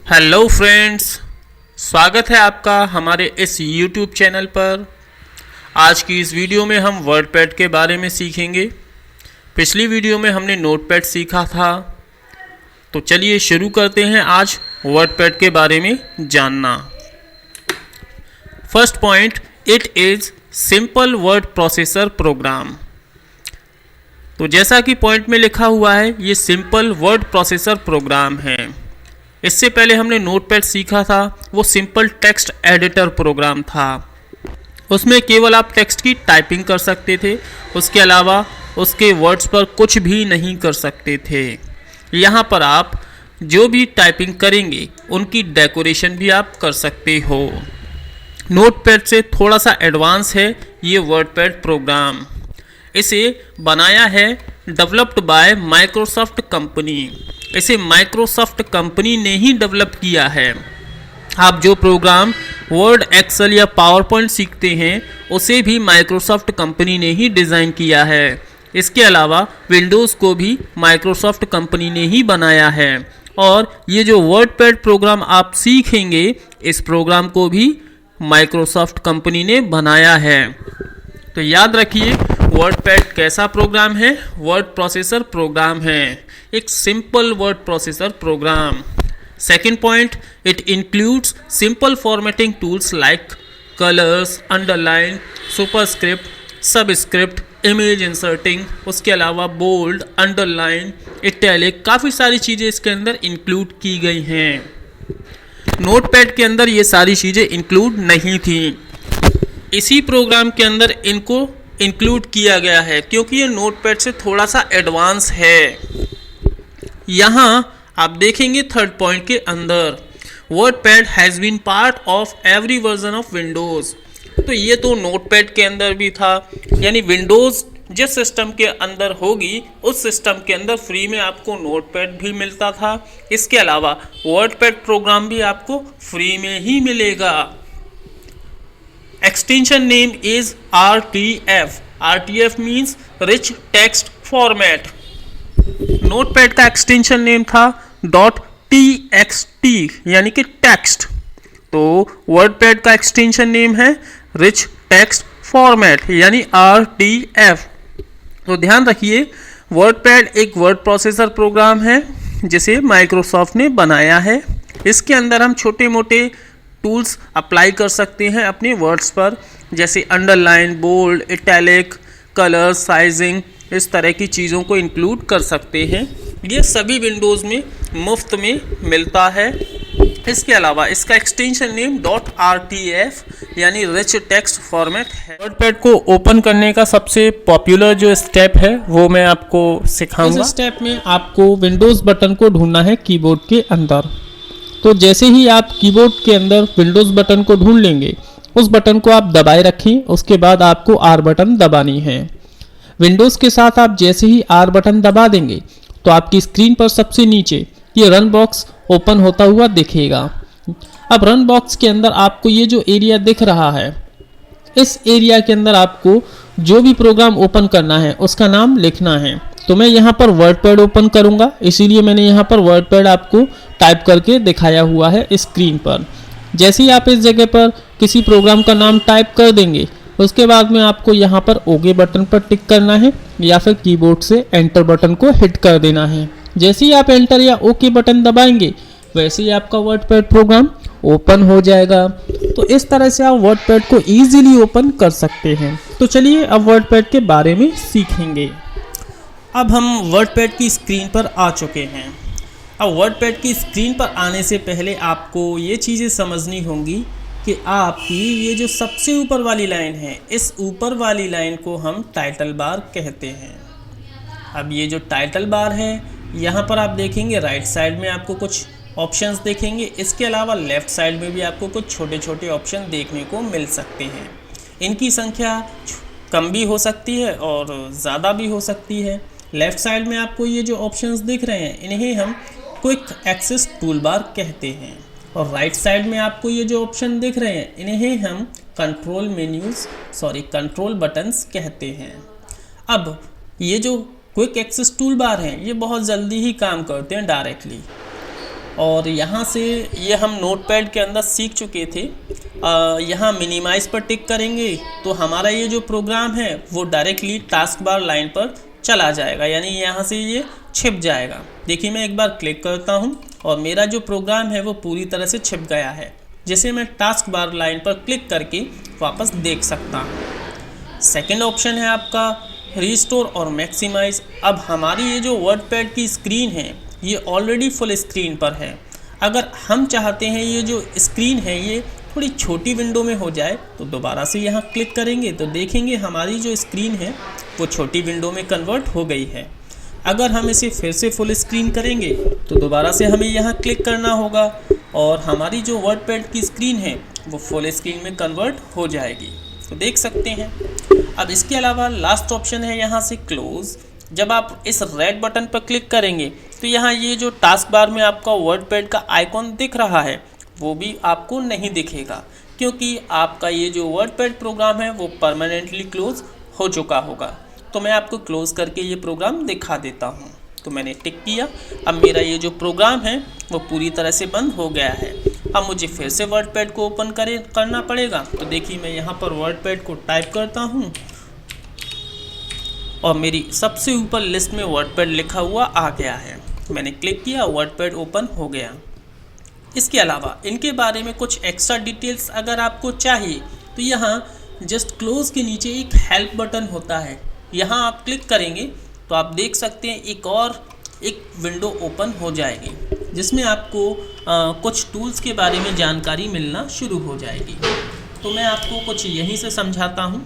Hello friends, स्वागत है आपका हमारे इस YouTube चैनल पर। आज की इस वीडियो में हम वर्डपैड के बारे में सीखेंगे। पिछली वीडियो में हमने नोटपैड सीखा था, तो चलिए शुरू करते हैं आज वर्डपैड के बारे में जानना। First point, it is simple word processor program. तो जैसा कि पॉइंट में लिखा हुआ है, ये सिंपल वर्ड प्रोसेसर प्रोग्राम है। इससे पहले हमने नोटपैड सीखा था, वो सिंपल टेक्स्ट एडिटर प्रोग्राम था। उसमें केवल आप टेक्स्ट की टाइपिंग कर सकते थे, उसके अलावा उसके वर्ड्स पर कुछ भी नहीं कर सकते थे। यहाँ पर आप जो भी टाइपिंग करेंगे उनकी डेकोरेशन भी आप कर सकते हो। नोटपैड से थोड़ा सा एडवांस है ये वर्डपैड प्रोग्राम। इसे बनाया है डेवलप्ड बाय माइक्रोसॉफ्ट कंपनी। इसे माइक्रोसॉफ्ट कंपनी ने ही डेवलप किया है। आप जो प्रोग्राम वर्ड, एक्सेल या पावर पॉइंट सीखते हैं उसे भी माइक्रोसॉफ्ट कंपनी ने ही डिज़ाइन किया है। इसके अलावा विंडोज़ को भी माइक्रोसॉफ्ट कंपनी ने ही बनाया है। और ये जो वर्डपैड प्रोग्राम आप सीखेंगे, इस प्रोग्राम को भी माइक्रोसॉफ्ट कंपनी ने बनाया है। तो याद रखिए, वर्डपैड कैसा प्रोग्राम है? वर्ड प्रोसेसर प्रोग्राम है, एक simple word processor program. Second point, it includes simple formatting tools like colours, underline, superscript, subscript, image inserting. उसके अलावा बोल्ड, अंडरलाइन, इटैलिक, काफ़ी सारी चीज़ें इसके अंदर इंक्लूड की गई हैं। नोटपैड के अंदर ये सारी चीज़ें इंक्लूड नहीं थी। इसी प्रोग्राम के अंदर इनको इंक्लूड किया गया है, क्योंकि ये नोटपैड से थोड़ा सा एडवांस है। यहाँ आप देखेंगे थर्ड पॉइंट के अंदर, WordPad has been part of every version of Windows. तो ये तो नोटपैड के अंदर भी था, यानी विंडोज़ जिस सिस्टम के अंदर होगी उस सिस्टम के अंदर फ्री में आपको नोटपैड भी मिलता था। इसके अलावा वर्डपैड प्रोग्राम भी आपको फ्री में ही मिलेगा। Extension name is RTF. RTF means Rich Text Format. Notepad का एक्सटेंशन नेम था .txt यानी कि टेक्स्ट। तो वर्डपैड का एक्सटेंशन नेम है रिच टेक्स्ट फॉर्मेट यानी RTF। तो ध्यान रखिए, वर्डपैड एक वर्ड प्रोसेसर प्रोग्राम है जिसे माइक्रोसॉफ्ट ने बनाया है। इसके अंदर हम छोटे मोटे टूल्स अप्लाई कर सकते हैं अपने वर्ड्स पर, जैसे underline, bold, italic, colour, sizing, इस तरह की चीज़ों को इंक्लूड कर सकते हैं। ये सभी विंडोज़ में मुफ्त में मिलता है। इसके अलावा इसका एक्सटेंशन नेम .rtf यानी रिच टेक्स्ट फॉर्मेट है। वर्डपैड को ओपन करने का सबसे पॉपुलर जो स्टेप है वो मैं आपको सिखाऊंगा। इस स्टेप में आपको विंडोज़ बटन को ढूंढना है कीबोर्ड के अंदर। तो जैसे ही आप कीबोर्ड के अंदर विंडोज़ बटन को ढूंढ लेंगे, उस बटन को आप दबाए रखें। उसके बाद आपको R बटन दबानी है। विंडोज़ के साथ आप जैसे ही R बटन दबा देंगे तो आपकी स्क्रीन पर सबसे नीचे ये रन बॉक्स ओपन होता हुआ दिखेगा। अब रन बॉक्स के अंदर आपको ये जो एरिया दिख रहा है, इस एरिया के अंदर आपको जो भी प्रोग्राम ओपन करना है उसका नाम लिखना है। तो मैं यहाँ पर वर्डपैड ओपन करूँगा, इसीलिए मैंने यहाँ पर वर्डपैड आपको टाइप करके दिखाया हुआ है स्क्रीन पर। जैसे ही आप इस जगह पर किसी प्रोग्राम का नाम टाइप कर देंगे, उसके बाद में आपको यहाँ पर ओके बटन पर टिक करना है या फिर कीबोर्ड से एंटर बटन को हिट कर देना है। जैसे ही आप एंटर या ओके बटन दबाएंगे, वैसे ही आपका वर्डपैड प्रोग्राम ओपन हो जाएगा। तो इस तरह से आप वर्डपैड को ईजिली ओपन कर सकते हैं। तो चलिए अब वर्डपैड के बारे में सीखेंगे। अब हम वर्डपैड की स्क्रीन पर आ चुके हैं। अब वर्डपैड की स्क्रीन पर आने से पहले आपको ये चीज़ें समझनी होंगी कि आपकी ये जो सबसे ऊपर वाली लाइन है, इस ऊपर वाली लाइन को हम टाइटल बार कहते हैं। अब ये जो टाइटल बार है, यहाँ पर आप देखेंगे राइट साइड में आपको कुछ ऑप्शंस देखेंगे। इसके अलावा लेफ़्ट साइड में भी आपको कुछ छोटे छोटे ऑप्शन देखने को मिल सकते हैं। इनकी संख्या कम भी हो सकती है और ज़्यादा भी हो सकती है। लेफ़्ट साइड में आपको ये जो ऑप्शंस दिख रहे हैं, इन्हें हम क्विक एक्सेस टूल बार कहते हैं। और राइट साइड में आपको ये जो ऑप्शन दिख रहे हैं, इन्हें हम कंट्रोल बटन्स कहते हैं। अब ये जो क्विक एक्सेस टूल बार हैं, ये बहुत जल्दी ही काम करते हैं डायरेक्टली। और यहाँ से ये हम नोटपैड के अंदर सीख चुके थे। यहाँ मिनिमाइज़ पर टिक करेंगे तो हमारा ये जो प्रोग्राम है वो डायरेक्टली टास्क बार लाइन पर चला जाएगा, यानी यहाँ से ये छिप जाएगा। देखिए मैं एक बार क्लिक करता हूँ और मेरा जो प्रोग्राम है वो पूरी तरह से छिप गया है, जिसे मैं टास्क बार लाइन पर क्लिक करके वापस देख सकता हूँ। सेकेंड ऑप्शन है आपका रिस्टोर और मैक्सिमाइज़। अब हमारी ये जो वर्डपैड की स्क्रीन है ये ऑलरेडी फुल स्क्रीन पर है। अगर हम चाहते हैं ये जो स्क्रीन है ये थोड़ी छोटी विंडो में हो जाए तो दोबारा से यहाँ क्लिक करेंगे तो देखेंगे हमारी जो स्क्रीन है वो छोटी विंडो में कन्वर्ट हो गई है। अगर हम इसे फिर से फुल स्क्रीन करेंगे तो दोबारा से हमें यहाँ क्लिक करना होगा और हमारी जो वर्डपैड की स्क्रीन है वो फुल स्क्रीन में कन्वर्ट हो जाएगी, तो देख सकते हैं। अब इसके अलावा लास्ट ऑप्शन है यहाँ से क्लोज़। जब आप इस रेड बटन पर क्लिक करेंगे तो यहाँ ये जो टास्क बार में आपका वर्डपैड का आइकॉन दिख रहा है वो भी आपको नहीं दिखेगा, क्योंकि आपका ये जो वर्डपैड प्रोग्राम है वो परमानेंटली क्लोज हो चुका होगा। तो मैं आपको क्लोज़ करके ये प्रोग्राम दिखा देता हूँ। तो मैंने टिक किया, अब मेरा ये जो प्रोग्राम है वो पूरी तरह से बंद हो गया है। अब मुझे फिर से वर्डपैड को ओपन करना पड़ेगा। तो देखिए मैं यहाँ पर वर्डपैड को टाइप करता हूँ और मेरी सबसे ऊपर लिस्ट में वर्डपैड लिखा हुआ आ गया है। मैंने क्लिक किया, वर्डपैड ओपन हो गया। इसके अलावा इनके बारे में कुछ एक्स्ट्रा डिटेल्स अगर आपको चाहिए तो यहाँ जस्ट क्लोज के नीचे एक हेल्प बटन होता है, यहाँ आप क्लिक करेंगे तो आप देख सकते हैं एक विंडो ओपन हो जाएगी जिसमें आपको कुछ टूल्स के बारे में जानकारी मिलना शुरू हो जाएगी। तो मैं आपको कुछ यहीं से समझाता हूँ।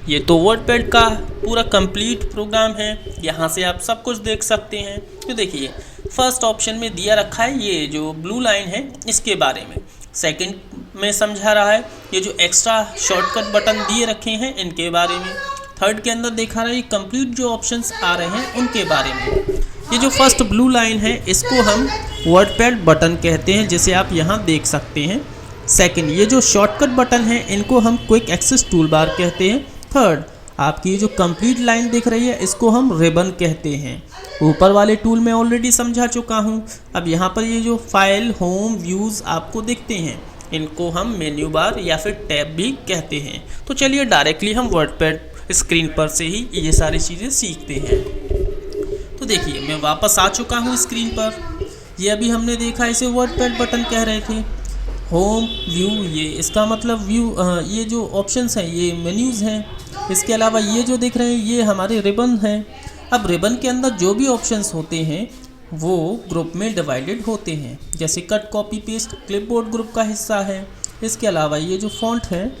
ये तो वर्डपैड का पूरा कंप्लीट प्रोग्राम है, यहाँ से आप सब कुछ देख सकते हैं। तो देखिए फर्स्ट ऑप्शन में दिया रखा है ये जो ब्लू लाइन है इसके बारे में, सेकंड में समझा रहा है ये जो एक्स्ट्रा शॉर्टकट बटन दिए रखे हैं इनके बारे में, थर्ड के अंदर दिखा रहा है ये कंप्लीट जो ऑप्शंस आ रहे हैं उनके बारे में। ये जो फर्स्ट ब्लू लाइन है इसको हम वर्डपैड बटन कहते हैं, जिसे आप यहाँ देख सकते हैं। सेकंड ये जो शॉर्टकट बटन है इनको हम क्विक एक्सेस टूल बार कहते हैं। थर्ड आपकी ये जो कंप्लीट लाइन दिख रही है इसको हम रिबन कहते हैं। ऊपर वाले टूल में ऑलरेडी समझा चुका हूँ। अब यहाँ पर ये जो फाइल, होम, व्यूज़ आपको दिखते हैं इनको हम मेन्यू बार या फिर टैब भी कहते हैं। तो चलिए डायरेक्टली हम वर्डपैड स्क्रीन पर से ही ये सारी चीज़ें सीखते हैं। तो देखिए मैं वापस आ चुका हूँ स्क्रीन पर। ये अभी हमने देखा इसे वर्डपैड बटन कह रहे थे। होम, व्यू, ये इसका मतलब व्यू, ये जो ऑप्शंस हैं ये मेन्यूज़ हैं। इसके अलावा ये जो दिख रहे हैं ये हमारे रिबन हैं। अब रिबन के अंदर जो भी ऑप्शंस होते हैं वो ग्रुप में डिवाइडेड होते हैं, जैसे cut, copy, paste clipboard group का हिस्सा है। इसके अलावा ये जो फॉन्ट है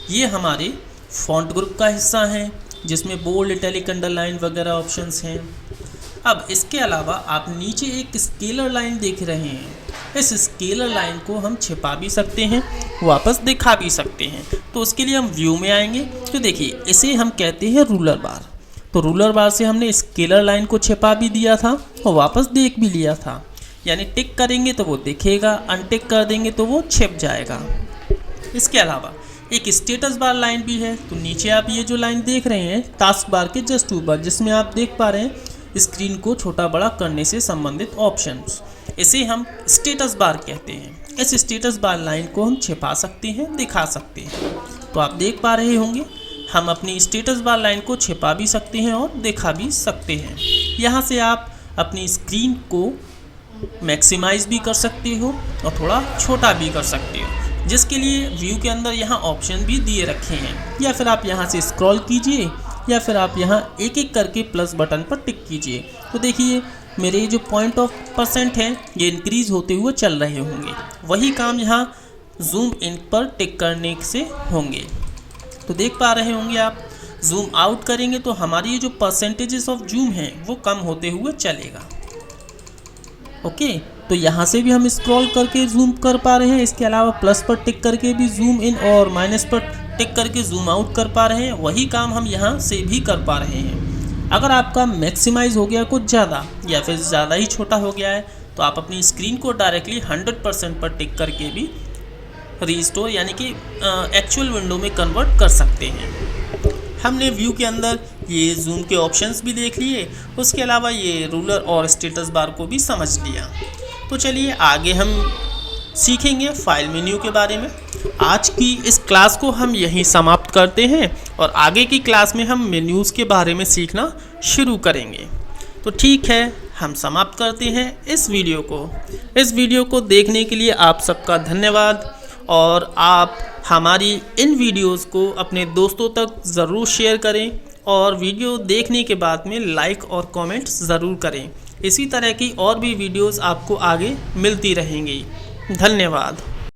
ये हमारे फॉन्ट ग्रुप का हिस्सा है, जिसमें बोल्ड, इटैलिक, अंडरलाइन वगैरह ऑप्शंस हैं। अब इसके अलावा आप नीचे एक स्केलर लाइन देख रहे हैं। इस स्केलर लाइन को हम छिपा भी सकते हैं, वापस दिखा भी सकते हैं। तो उसके लिए हम व्यू में आएंगे। तो देखिए इसे हम कहते हैं रूलर बार। तो रूलर बार से हमने स्केलर लाइन को छिपा भी दिया था और वापस देख भी लिया था, यानी टिक करेंगे तो वो दिखेगा, अनटिक कर देंगे तो वो छिप जाएगा। इसके अलावा एक स्टेटस बार लाइन भी है। तो नीचे आप ये जो लाइन देख रहे हैं टास्क बार के जस्ट ऊपर, जिसमें आप देख पा रहे हैं स्क्रीन को छोटा बड़ा करने से संबंधित ऑप्शंस, इसे हम स्टेटस बार कहते हैं। इस स्टेटस बार लाइन को हम छिपा सकते हैं, दिखा सकते हैं। तो आप देख पा रहे होंगे हम अपनी स्टेटस बार लाइन को छिपा भी सकते हैं और दिखा भी सकते हैं। यहाँ से आप अपनी स्क्रीन को मैक्सिमाइज भी कर सकते हो और थोड़ा छोटा भी कर सकते हो, जिसके लिए व्यू के अंदर यहाँ ऑप्शन भी दिए रखे हैं। या फिर आप यहाँ से स्क्रॉल कीजिए या फिर आप यहाँ एक एक करके प्लस बटन पर टिक कीजिए। तो देखिए मेरे जो पॉइंट ऑफ % है ये इंक्रीज़ होते हुए चल रहे होंगे। वही काम यहाँ जूम इन पर टिक करने से होंगे। तो देख पा रहे होंगे आप, जूम आउट करेंगे तो हमारी ये जो % ऑफ जूम है वो कम होते हुए चलेगा। ओके, तो यहाँ से भी हम स्क्रॉल करके जूम कर पा रहे हैं। इसके अलावा प्लस पर टिक करके भी जूम इन और माइनस पर टिक करके जूम आउट कर पा रहे हैं। वही काम हम यहाँ से भी कर पा रहे हैं। अगर आपका मैक्सिमाइज हो गया कुछ ज़्यादा या फिर ज़्यादा ही छोटा हो गया है तो आप अपनी स्क्रीन को डायरेक्टली 100% पर टिक करके भी रीस्टोर यानी कि एक्चुअल विंडो में कन्वर्ट कर सकते हैं। हमने व्यू के अंदर ये जूम के ऑप्शंस भी देख लिए, उसके अलावा ये रूलर और स्टेटस बार को भी समझ लिया। तो चलिए आगे हम सीखेंगे फाइल मेन्यू के बारे में। आज की इस क्लास को हम यहीं समाप्त करते हैं और आगे की क्लास में हम मेन्यूज़ के बारे में सीखना शुरू करेंगे। तो ठीक है, हम समाप्त करते हैं इस वीडियो को। इस वीडियो को देखने के लिए आप सबका धन्यवाद और आप हमारी इन वीडियोस को अपने दोस्तों तक ज़रूर शेयर करें और वीडियो देखने के बाद में लाइक और कमेंट्स ज़रूर करें। इसी तरह की और भी वीडियोस आपको आगे मिलती रहेंगी। धन्यवाद।